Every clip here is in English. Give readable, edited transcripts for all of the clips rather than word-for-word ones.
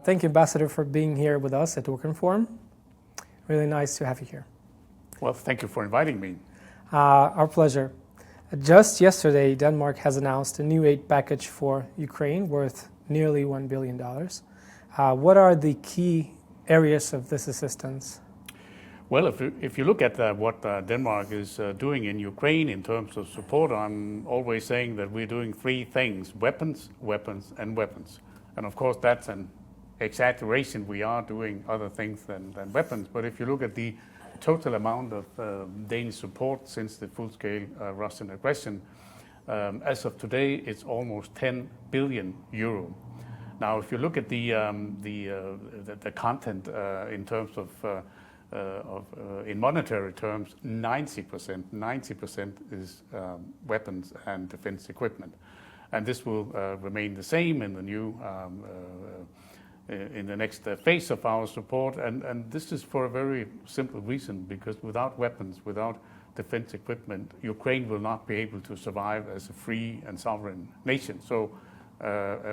thank you, Ambassador, for being here with us at Ukrinform. Really nice to have you here. Well, thank you for inviting me. Our pleasure. Just yesterday, Denmark has announced a new aid package for Ukraine worth nearly $1 billion. What are the key areas of this assistance? Well, if you look at what Denmark is doing in Ukraine in terms of support, I'm always saying that we're doing three things: weapons, weapons, and weapons. And of course, that's an exaggeration. We are doing other things than weapons. But if you look at the total amount of Danish support since the full-scale Russian aggression, as of today, it's almost 10 billion euro. Now, if you look at the content in terms of in monetary terms, 90% is weapons and defense equipment, and this will remain the same in the new in the next phase of our support. And this is for a very simple reason, because without weapons, without defense equipment, Ukraine will not be able to survive as a free and sovereign nation. So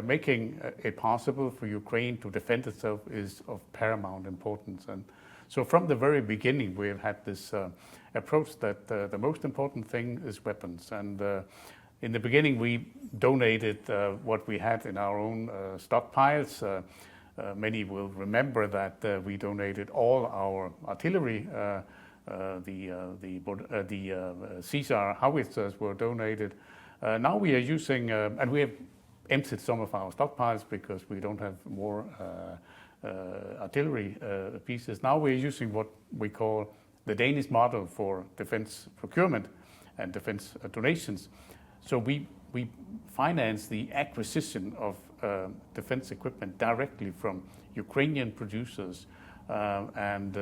making it possible for Ukraine to defend itself is of paramount importance. And so from the very beginning, we have had this approach that the most important thing is weapons. And in the beginning, we donated what we had in our own stockpiles. Many will remember that we donated all our artillery. The Caesar howitzers were donated. Now we are using, and we have emptied some of our stockpiles because we don't have more artillery pieces. Now we're using what we call the Danish model for defense procurement and defense donations. So we finance the acquisition of defense equipment directly from Ukrainian producers. And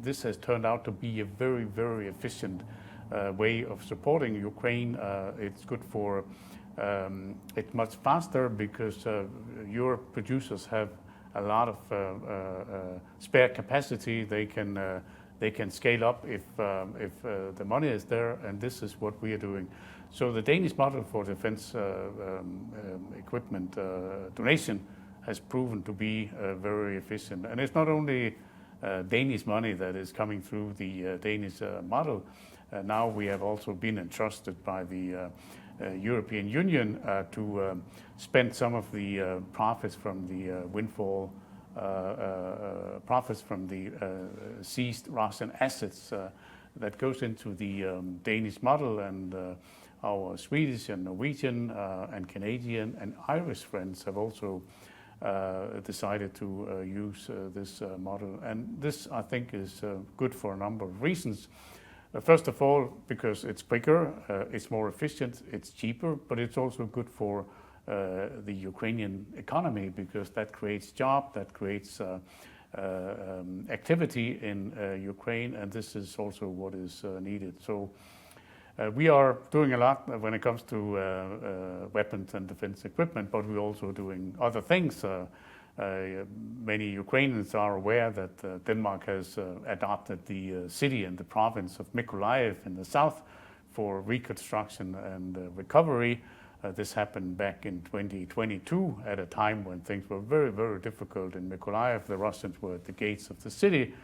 this has turned out to be a very, very efficient way of supporting Ukraine. It's good for, it's much faster because your producers have a lot of spare capacity. They can scale up if the money is there, and this is what we are doing. So the Danish model for defense equipment donation has proven to be very efficient. And it's not only Danish money that is coming through the Danish model. Now we have also been entrusted by the European Union to spend some of the profits from the windfall profits from the seized Russian assets that goes into the Danish model. And our Swedish and Norwegian and Canadian and Irish friends have also decided to use this model. And this, I think, is good for a number of reasons. First of all, because it's quicker, it's more efficient, it's cheaper, but it's also good for the Ukrainian economy, because that creates jobs, that creates activity in Ukraine, and this is also what is needed. So we are doing a lot when it comes to weapons and defense equipment, but we're also doing other things. Many Ukrainians are aware that Denmark has adopted the city and the province of Mykolaiv in the south for reconstruction and recovery. This happened back in 2022 at a time when things were very, very difficult in Mykolaiv. The Russians were at the gates of the city.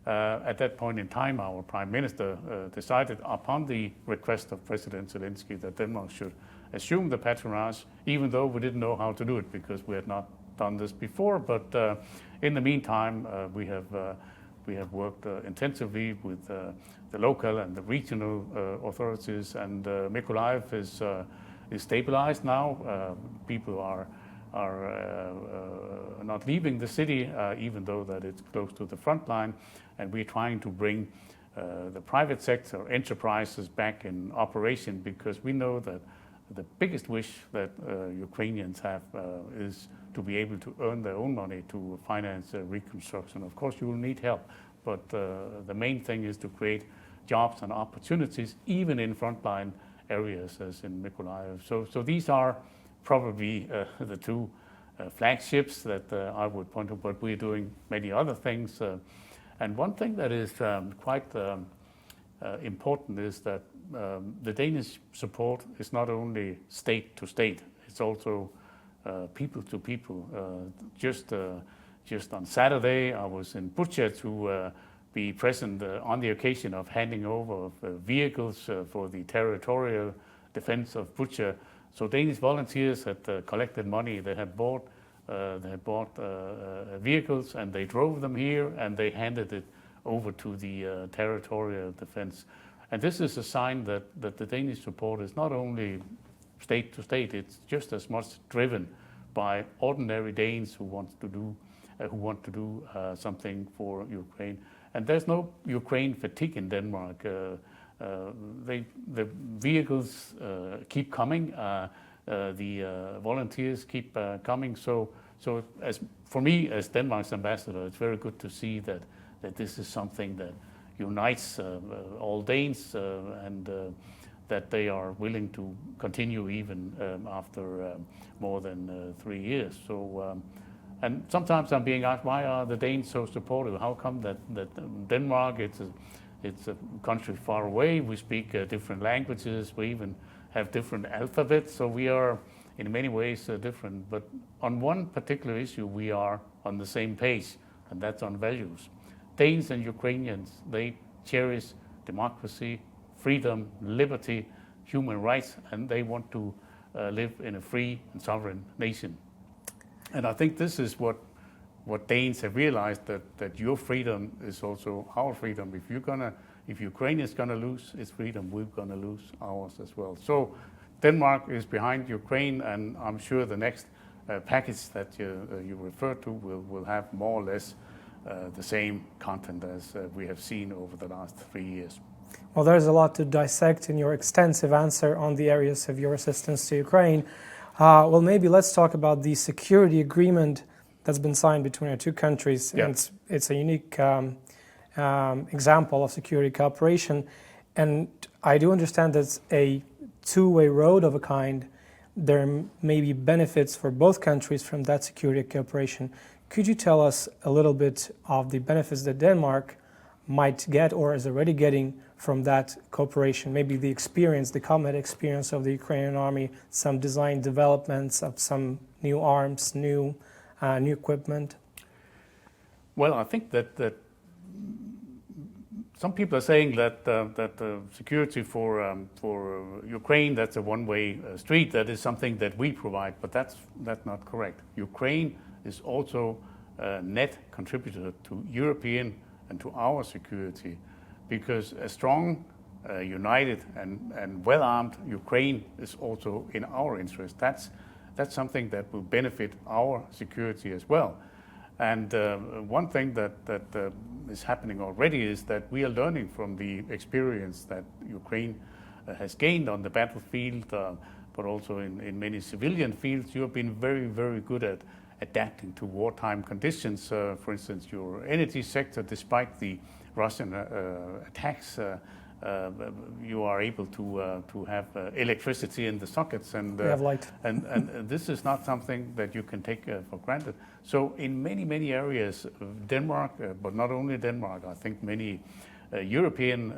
At that point in time, our Prime Minister decided, upon the request of President Zelensky, that Denmark should assume the patronage, even though we didn't know how to do it because we had not done this before. But in the meantime, we have worked intensively with the local and the regional authorities, and Mykolaiv is stabilized now. People are not leaving the city, even though that it's close to the front line. And we're trying to bring the private sector enterprises back in operation, because we know that the biggest wish that Ukrainians have is to be able to earn their own money to finance reconstruction. Of course, you will need help, but the main thing is to create jobs and opportunities, even in frontline areas as in Mykolaiv. So these are probably the two flagships that I would point to, but we're doing many other things. And one thing that is quite important is that the Danish support is not only state to state, it's also people to people. Just Just on Saturday, I was in Bucha to be present on the occasion of handing over vehicles for the territorial defense of Bucha. So Danish volunteers had collected money. They had bought vehicles, and they drove them here, and they handed it over to the territorial defense. And this is a sign that the Danish support is not only state to state; it's just as much driven by ordinary Danes who want to do something for Ukraine. And there's no Ukraine fatigue in Denmark. The vehicles keep coming. The volunteers keep coming. So as for me, as Denmark's ambassador, it's very good to see that this is something that unites all Danes, and that they are willing to continue even after more than 3 years. So, and sometimes I'm being asked, why are the Danes so supportive? How come that Denmark, it's a country far away, we speak different languages, we even have different alphabets, so we are in many ways different. But on one particular issue, we are on the same page, and that's on values. Danes and Ukrainians, they cherish democracy, freedom, liberty, human rights, and they want to live in a free and sovereign nation. And I think this is what Danes have realized, that your freedom is also our freedom. If Ukraine is gonna lose its freedom, we're gonna lose ours as well. So Denmark is behind Ukraine, and I'm sure the next package that you refer to will have more or less the same content as we have seen over the last 3 years. Well, there's a lot to dissect in your extensive answer on the areas of your assistance to Ukraine. Well, maybe let's talk about the security agreement that's been signed between our two countries. Yeah. And it's a unique example of security cooperation. And I do understand that's a two-way road of a kind. There may be benefits for both countries from that security cooperation. Could you tell us a little bit of the benefits that Denmark might get or is already getting from that cooperation? Maybe the experience, the combat experience of the Ukrainian army, some design developments of some new arms, new equipment? Well, I think that some people are saying that security for Ukraine, that's a one-way street. That is something that we provide, but that's not correct. Ukraine is also a net contributor to European and to our security, because a strong, united and well-armed Ukraine is also in our interest. That's something that will benefit our security as well. And one thing that is happening already is that we are learning from the experience that Ukraine has gained on the battlefield, but also in many civilian fields. You have been very, very good at adapting to wartime conditions. For instance, your energy sector, despite the Russian attacks, you are able to have electricity in the sockets, and we have light. And this is not something that you can take for granted. So in many areas, Denmark, but not only Denmark, I think many European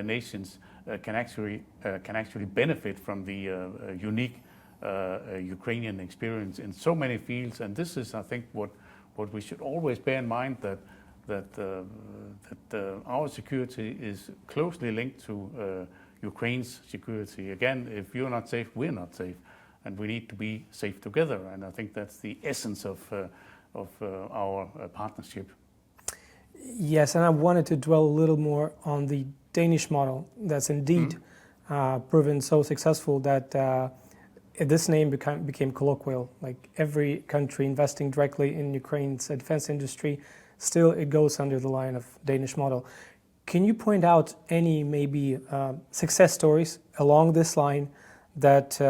nations can actually benefit from the unique Ukrainian experience in so many fields. And this is, I think, what we should always bear in mind, that our security is closely linked to Ukraine's security. Again, if you're not safe, we're not safe, and we need to be safe together. And I think that's the essence of our partnership. Yes, and I wanted to dwell a little more on the Danish model. That's indeed proven so successful that this name became colloquial. Like every country investing directly in Ukraine's defense industry, still it goes under the line of Danish model. Can you point out any maybe success stories along this line that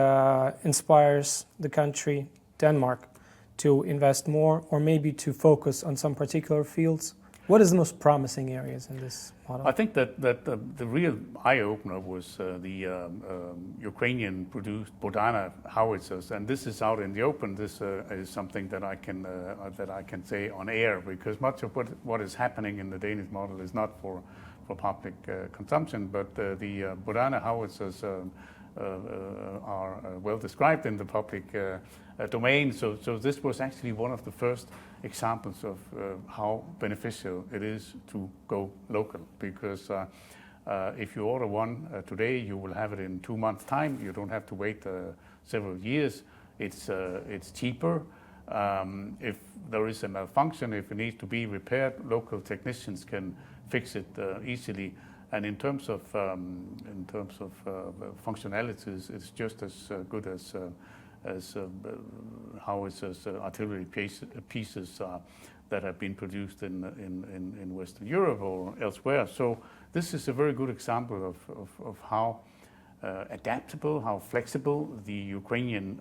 inspires the country, Denmark, to invest more or maybe to focus on some particular fields? What is the most promising areas in this model? I think that the real eye-opener was the Ukrainian-produced Bodana howitzers, and this is out in the open. This is something that I can say on air, because much of what is happening in the Danish model is not for public consumption, but the Bodana howitzers are well described in the public domain. So this was actually one of the first examples of how beneficial it is to go local, because if you order one today, you will have it in 2 months' time. You don't have to wait several years. It's cheaper. If there is a malfunction, if it needs to be repaired, local technicians can fix it easily. And in terms of functionalities, it's just as good as how it's as artillery pieces that have been produced in Western Europe or elsewhere. So this is a very good example of how adaptable, how flexible the Ukrainian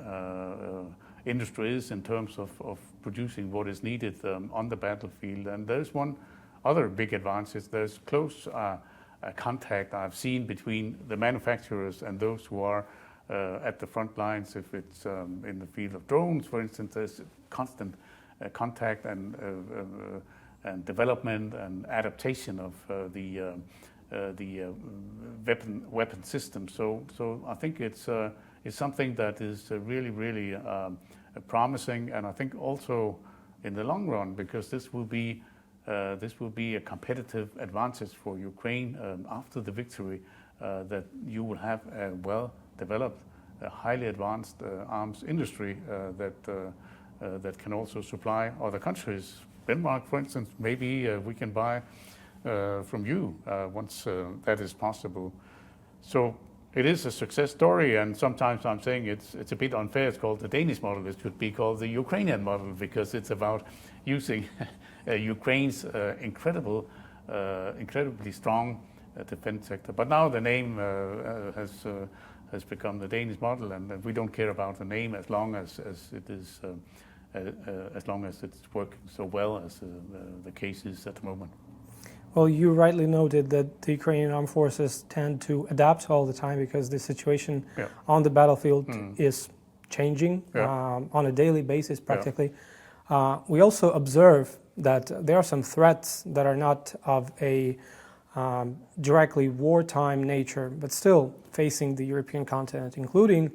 industry is in terms of producing what is needed on the battlefield. And there's one other big advantage. There's close contact I've seen between the manufacturers and those who are at the front lines. If it's in the field of drones, for instance, there's constant contact and development and adaptation of the weapon system. So I think it's something that is really promising, and I think also in the long run, because this will be a competitive advantage for Ukraine after the victory, that you will have a well-developed, highly advanced arms industry that can also supply other countries. Denmark, for instance, maybe we can buy from you once that is possible. So it is a success story, and sometimes I'm saying it's a bit unfair. It's called the Danish model. It should be called the Ukrainian model, because it's about using Ukraine's incredibly strong defense sector. But now the name has become the Danish model, and we don't care about the name as long as it is as long as it's working so well as the case is at the moment. Well, you rightly noted that the Ukrainian armed forces tend to adapt all the time because the situation on the battlefield is changing on a daily basis practically. We also observe that there are some threats that are not of a directly wartime nature, but still facing the European continent, including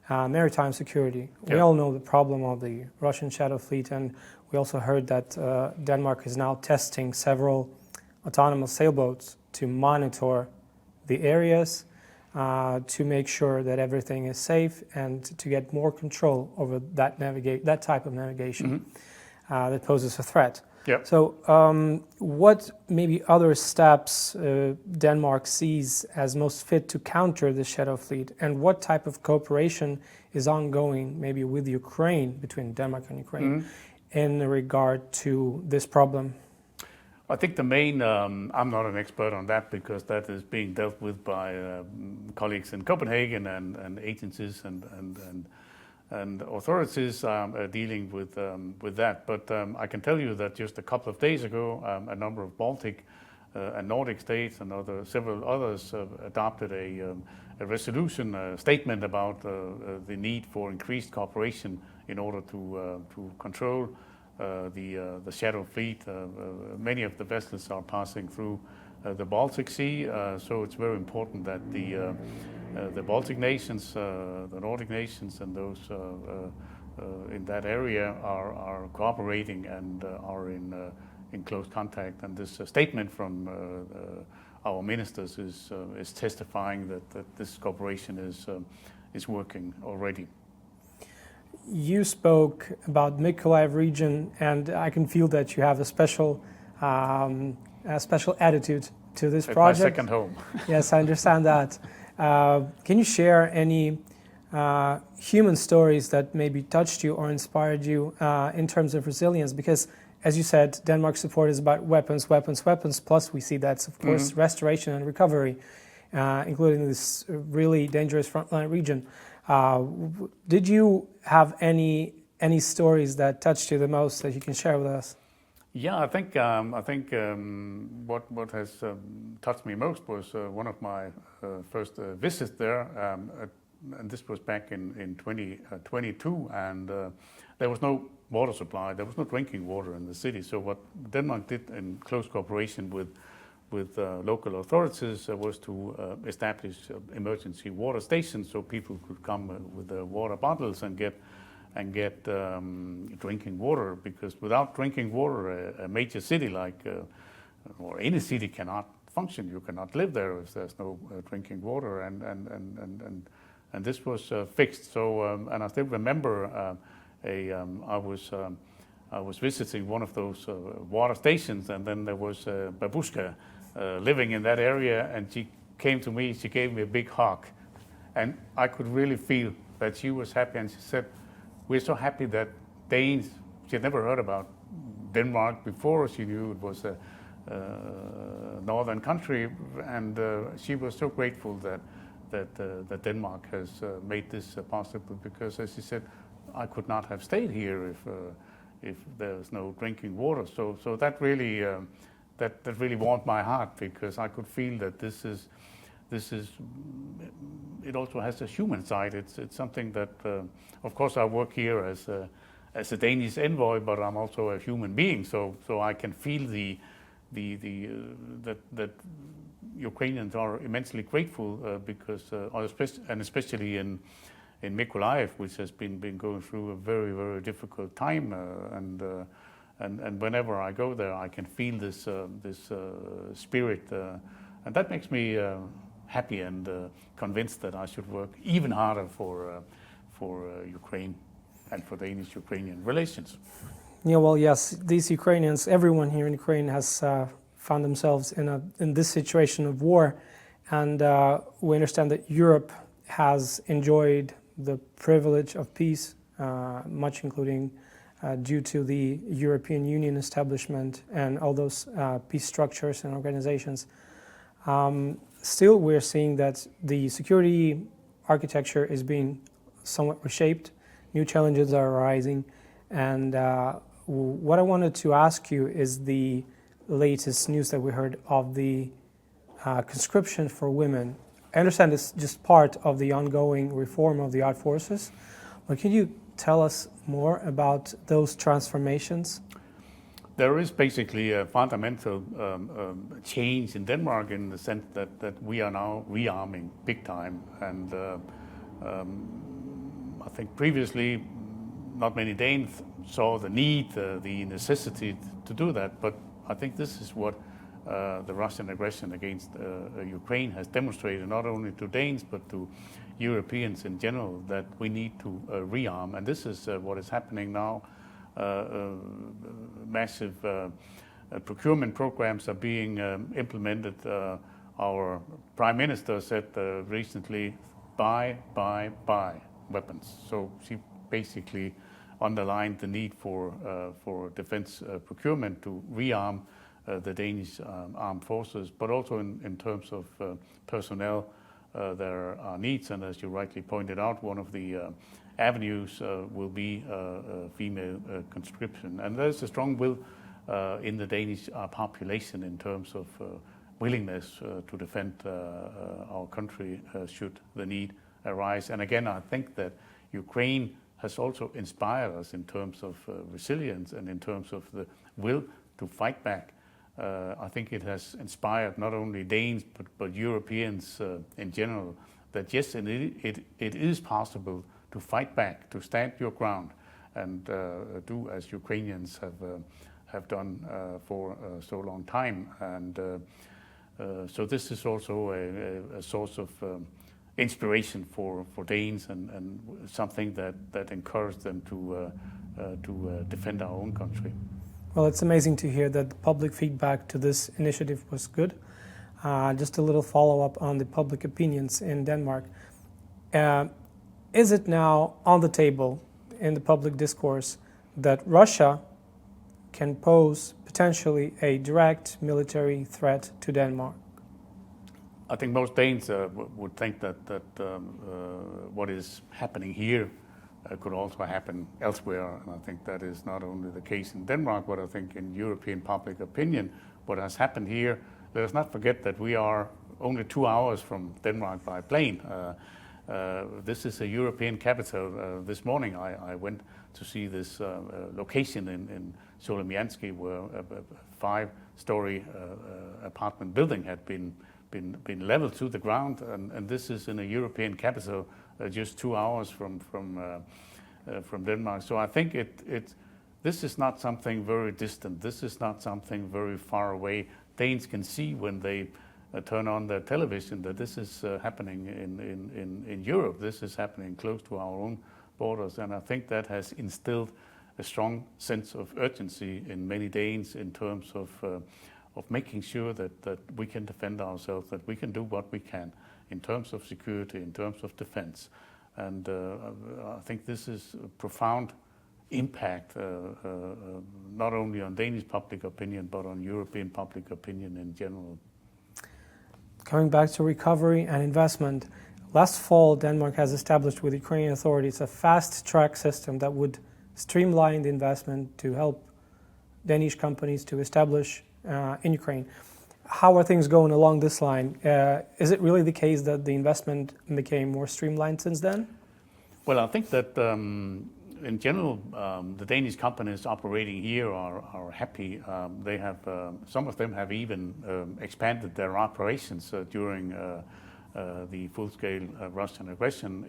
maritime security. We all know the problem of the Russian shadow fleet, and we also heard that Denmark is now testing several autonomous sailboats to monitor the areas, to make sure that everything is safe, and to get more control over that type of navigation that poses a threat. So what maybe other steps Denmark sees as most fit to counter the shadow fleet, and what type of cooperation is ongoing maybe with Ukraine, between Denmark and Ukraine, in regard to this problem? I think the main, I'm not an expert on that, because that is being dealt with by colleagues in Copenhagen and agencies and authorities dealing with that. But I can tell you that just a couple of days ago, a number of Baltic and Nordic states and several others adopted a resolution, a statement about the need for increased cooperation in order to control the shadow fleet. Many of the vessels are passing through the Baltic Sea, so it's very important that the Baltic nations, the Nordic nations, and those in that area are cooperating and are in close contact. And this statement from our ministers is testifying that this cooperation is working already. You spoke about Mykolaiv region, and I can feel that you have a special attitude to this project. My second home. Yes, I understand that. Can you share any human stories that maybe touched you or inspired you in terms of resilience? Because, as you said, Denmark's support is about weapons. Plus, we see that's, of course, restoration and recovery, including this really dangerous frontline region. Did you have any stories that touched you the most that you can share with us? Yeah, I think what has touched me most was one of my first visits there, and this was back in 2022, and there was no water supply, there was no drinking water in the city. So what Denmark did in close cooperation with local authorities was to establish emergency water stations, so people could come with their water bottles and and get drinking water, because without drinking water, a major city like, or any city cannot function. You cannot live there if there's no drinking water, and this was fixed. So, and I still remember I was visiting one of those water stations, and then there was a babushka living in that area, and she came to me, she gave me a big hug, and I could really feel that she was happy, and she said, "We're so happy that Danes," she had never heard about Denmark before, she knew it was a northern country, and she was so grateful that Denmark has made this possible, because as she said, I could not have stayed here if there was no drinking water. So that really that really warmed my heart, because I could feel that this is it also has a human side. It's something that of course I work here as a Danish envoy, but I'm also a human being, so I can feel that Ukrainians are immensely grateful because especially in Mykolaiv, which has been going through a very, very difficult time, and whenever I go there, I can feel this spirit, and that makes me happy and convinced that I should work even harder for Ukraine and for Danish-Ukrainian relations. Yeah, well, yes, these Ukrainians, everyone here in Ukraine has found themselves in this situation of war, and we understand that Europe has enjoyed the privilege of peace, much including due to the European Union establishment and all those peace structures and organizations. Still, we're seeing that the security architecture is being somewhat reshaped, new challenges are arising, and what I wanted to ask you is the latest news that we heard of the conscription for women. I understand it's just part of the ongoing reform of the armed forces, but can you tell us more about those transformations? There is basically a fundamental change in Denmark in the sense that we are now rearming big time, and I think previously not many Danes saw the need, the necessity to do that, but I think this is what the Russian aggression against Ukraine has demonstrated, not only to Danes but to Europeans in general, that we need to rearm, and this is what is happening now. Massive procurement programs are being implemented. Our Prime Minister said recently, buy weapons. So she basically underlined the need for defense procurement to rearm the Danish armed forces, but also in terms of personnel, there are needs, and as you rightly pointed out, one of the avenues will be female conscription, and there's a strong will in the Danish population in terms of willingness to defend our country should the need arise. And again, I think that Ukraine has also inspired us in terms of resilience and in terms of the will to fight back. I think it has inspired not only Danes but Europeans in general, that yes, it is possible to fight back, to stand your ground, and do as Ukrainians have done for so long time. And so this is also a source of inspiration for Danes, and something that encouraged them to defend our own country. Well, it's amazing to hear that the public feedback to this initiative was good. Just a little follow-up on the public opinions in Denmark. Is it now on the table in the public discourse that Russia can pose potentially a direct military threat to Denmark? I think most Danes would think that what is happening here could also happen elsewhere, and I think that is not only the case in Denmark, but I think in European public opinion, what has happened here. Let us not forget that we are only 2 hours from Denmark by plane. This is a European capital. This morning I went to see this location in Solomyanski, where a 5-story apartment building had been leveled to the ground, and this is in a European capital, just 2 hours from from Denmark. So I think this is not something very distant. This is not something very far away. Danes can see when they turn on their television that this is happening in Europe. This is happening close to our own borders, and I think that has instilled a strong sense of urgency in many Danes in terms of making sure that we can defend ourselves, that we can do what we can in terms of security, in terms of defense. And I think this is a profound impact, not only on Danish public opinion, but on European public opinion in general. Coming back to recovery and investment, last fall Denmark has established with Ukrainian authorities a fast-track system that would streamline the investment to help Danish companies to establish in Ukraine. How are things going along this line? Is it really the case that the investment became more streamlined since then? Well, I think that in general, the Danish companies operating here are happy. They have some of them have even expanded their operations during the full-scale Russian aggression.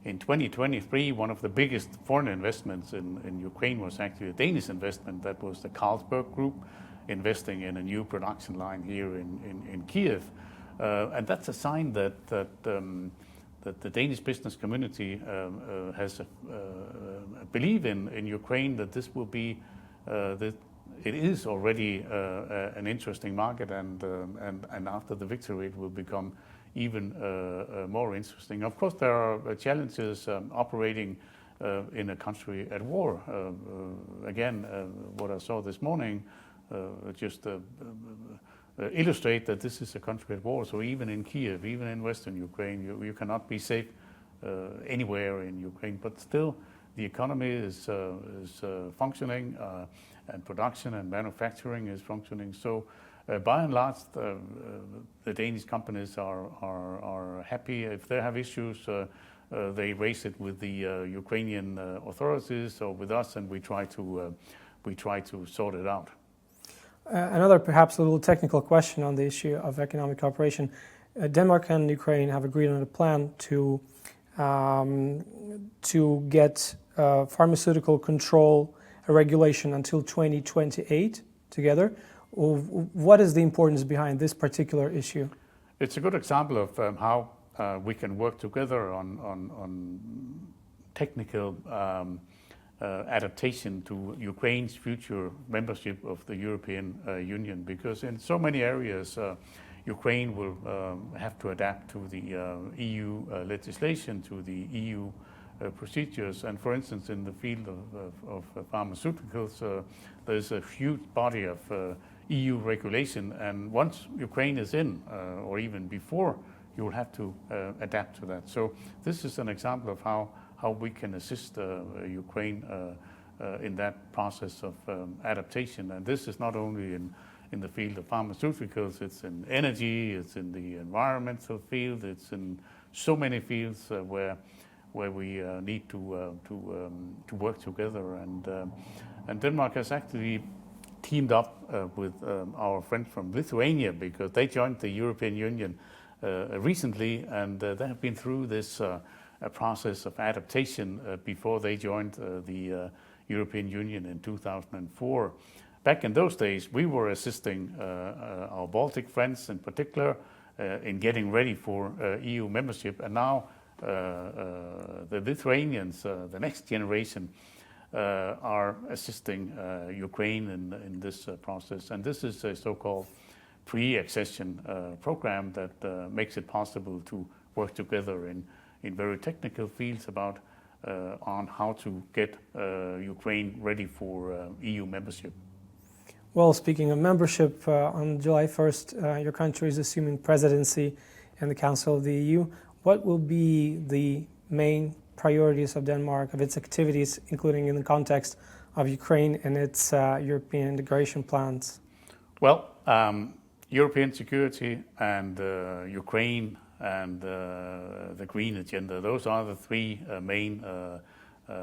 In 2023, one of the biggest foreign investments in Ukraine was actually a Danish investment. That was the Carlsberg Group investing in a new production line here in Kiev, and that's a sign that the Danish business community has a belief in Ukraine, that this will be that it is already an interesting market, and after the victory it will become even more interesting. Of course, there are challenges operating in a country at war. Again, what I saw this morning just illustrate that this is a country at war. So even in Kiev, even in Western Ukraine, you cannot be safe anywhere in Ukraine. But still, the economy is functioning, and production and manufacturing is functioning. So by and large, the Danish companies are happy. If they have issues, they raise it with the Ukrainian authorities or with us, and we try to sort it out. Another perhaps a little technical question on the issue of economic cooperation. Denmark and Ukraine have agreed on a plan to get pharmaceutical control regulation until 2028 together. What is the importance behind this particular issue? It's a good example of how we can work together on technical adaptation to Ukraine's future membership of the European Union, because in so many areas Ukraine will have to adapt to the EU legislation, to the EU procedures. And for instance, in the field of pharmaceuticals, there's a huge body of EU regulation, and once Ukraine is in, or even before, you will have to adapt to that. So this is an example of how we can assist Ukraine in that process of adaptation. And this is not only in the field of pharmaceuticals, it's in energy, it's in the environmental field, it's in so many fields where we need to work together. And Denmark has actually teamed up with our friends from Lithuania, because they joined the European Union recently, and they have been through this a process of adaptation before they joined the European Union in 2004. Back in those days, we were assisting our Baltic friends in particular in getting ready for EU membership, and now the Lithuanians, the next generation, are assisting Ukraine in this process. And this is a so-called pre-accession program that makes it possible to work together in very technical fields about on how to get Ukraine ready for EU membership. Well, speaking of membership, on July 1st, your country is assuming presidency in the Council of the EU. What will be the main priorities of Denmark, of its activities, including in the context of Ukraine and its European integration plans? Well, European security and Ukraine and the green agenda, those are the three main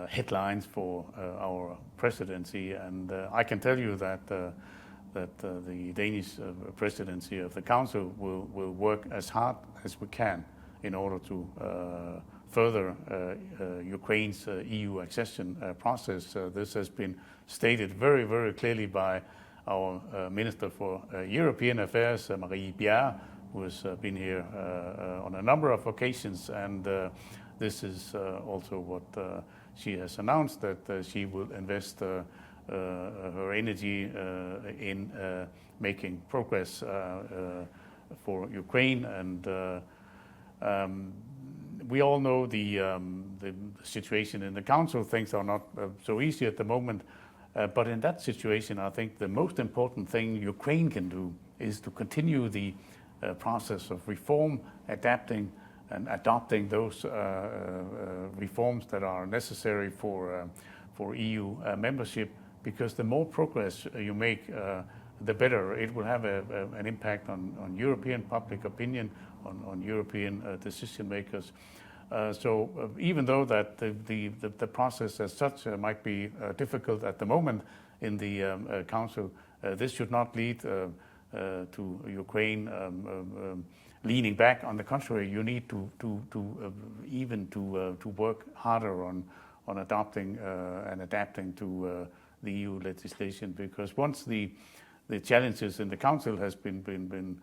headlines for our presidency. And I can tell you that the Danish presidency of the Council will work as hard as we can in order to further Ukraine's EU accession process. This has been stated very, very clearly by our Minister for European Affairs, Maritime, who has been here on a number of occasions, and this is also what she has announced, that she will invest her energy in making progress for Ukraine. And we all know the situation in the Council. Things are not so easy at the moment. But in that situation, I think the most important thing Ukraine can do is to continue the process of reform, adapting and adopting those reforms that are necessary for EU membership, because the more progress you make, the better. It will have an impact on European public opinion, on European decision makers. So even though that the process as such might be difficult at the moment in the Council, this should not lead to Ukraine leaning back. On the contrary, you need to work harder on adopting and adapting to the EU legislation, because once the challenges in the Council has been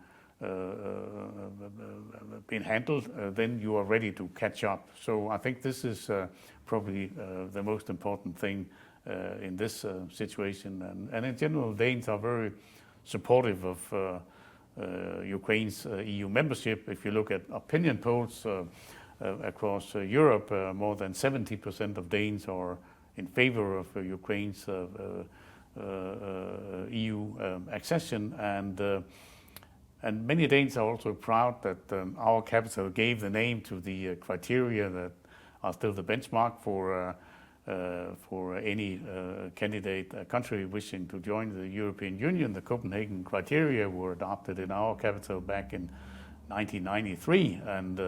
handled, then you are ready to catch up. So I think this is probably the most important thing in this situation. And in general, Danes are very supportive of Ukraine's EU membership. If you look at opinion polls across Europe, more than 70% of Danes are in favor of Ukraine's EU accession, and many Danes are also proud that our capital gave the name to the criteria that are still the benchmark for any candidate country wishing to join the European Union. The Copenhagen criteria were adopted in our capital back in 1993, and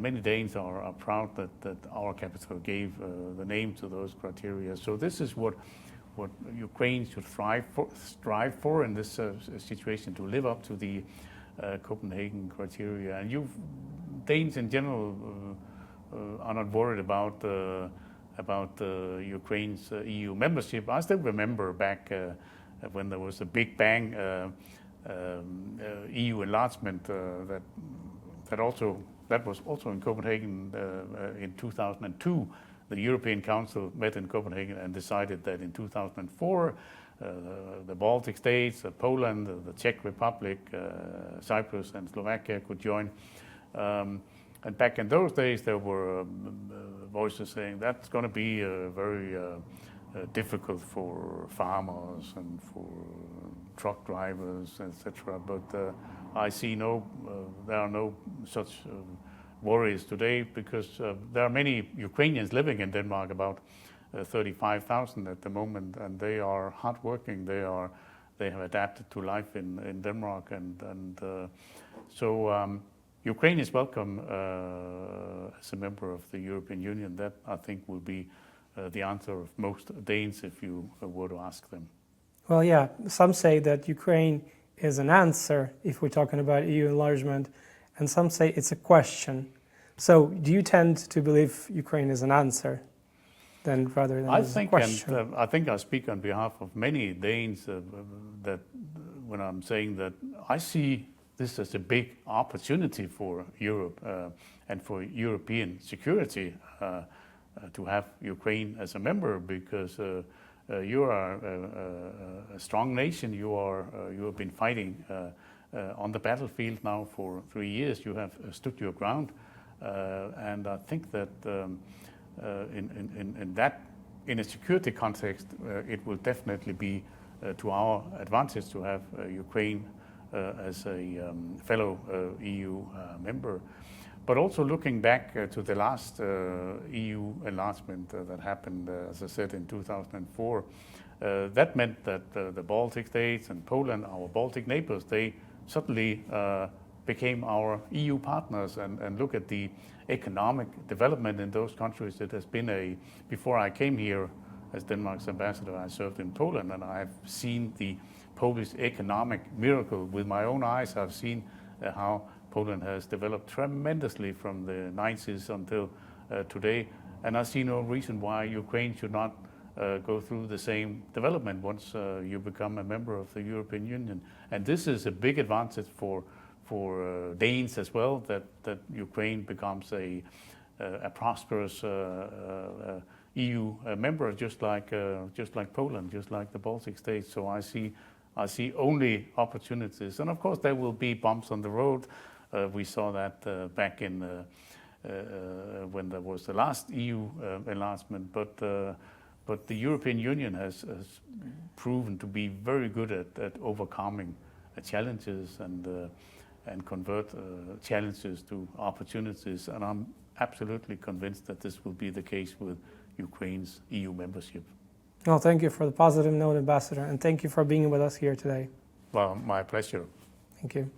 many Danes are proud that our capital gave the name to those criteria. So this is what Ukraine should strive for in this situation, to live up to the Copenhagen criteria. And Danes in general are not worried about Ukraine's EU membership. I still remember back when there was a big bang EU enlargement that was also in Copenhagen in 2002. The European Council met in Copenhagen and decided that in 2004, the Baltic states, Poland, the Czech Republic, Cyprus and Slovakia could join. And back in those days, there were voices saying that's going to be very difficult for farmers and for truck drivers, etc. But I see there are no such worries today, because there are many Ukrainians living in Denmark, about 35,000 at the moment, and they are hardworking. They have adapted to life in Denmark, and so Ukraine is welcome as a member of the European Union. That, I think, will be the answer of most Danes if you were to ask them. Well, yeah, some say that Ukraine is an answer if we're talking about EU enlargement, and some say it's a question. So do you tend to believe Ukraine is an answer then rather than a question? And I think I speak on behalf of many Danes that when I'm saying that I see this as a big opportunity for Europe and for European security to have Ukraine as a member, because you are a strong nation. You have been fighting on the battlefield now for 3 years. You have stood your ground, and I think that in a security context, it will definitely be to our advantage to have Ukraine as a fellow EU member. But also looking back to the last EU enlargement that happened, as I said, in 2004, that meant that the Baltic states and Poland, our Baltic neighbors, they suddenly became our EU partners. And look at the economic development in those countries. It has been before I came here as Denmark's ambassador, I served in Poland, and I've seen the Polish economic miracle with my own eyes. I've seen how Poland has developed tremendously from the 90s until today. And I see no reason why Ukraine should not go through the same development once you become a member of the European Union. And this is a big advantage for Danes as well, that Ukraine becomes a prosperous EU member, just like Poland, just like the Baltic states. So I see only opportunities, and of course there will be bumps on the road. We saw that back in when there was the last EU enlargement, but the European Union has proven to be very good at overcoming challenges and convert challenges to opportunities. And I'm absolutely convinced that this will be the case with Ukraine's EU membership. Well, thank you for the positive note, Ambassador, and thank you for being with us here today. Well, my pleasure. Thank you.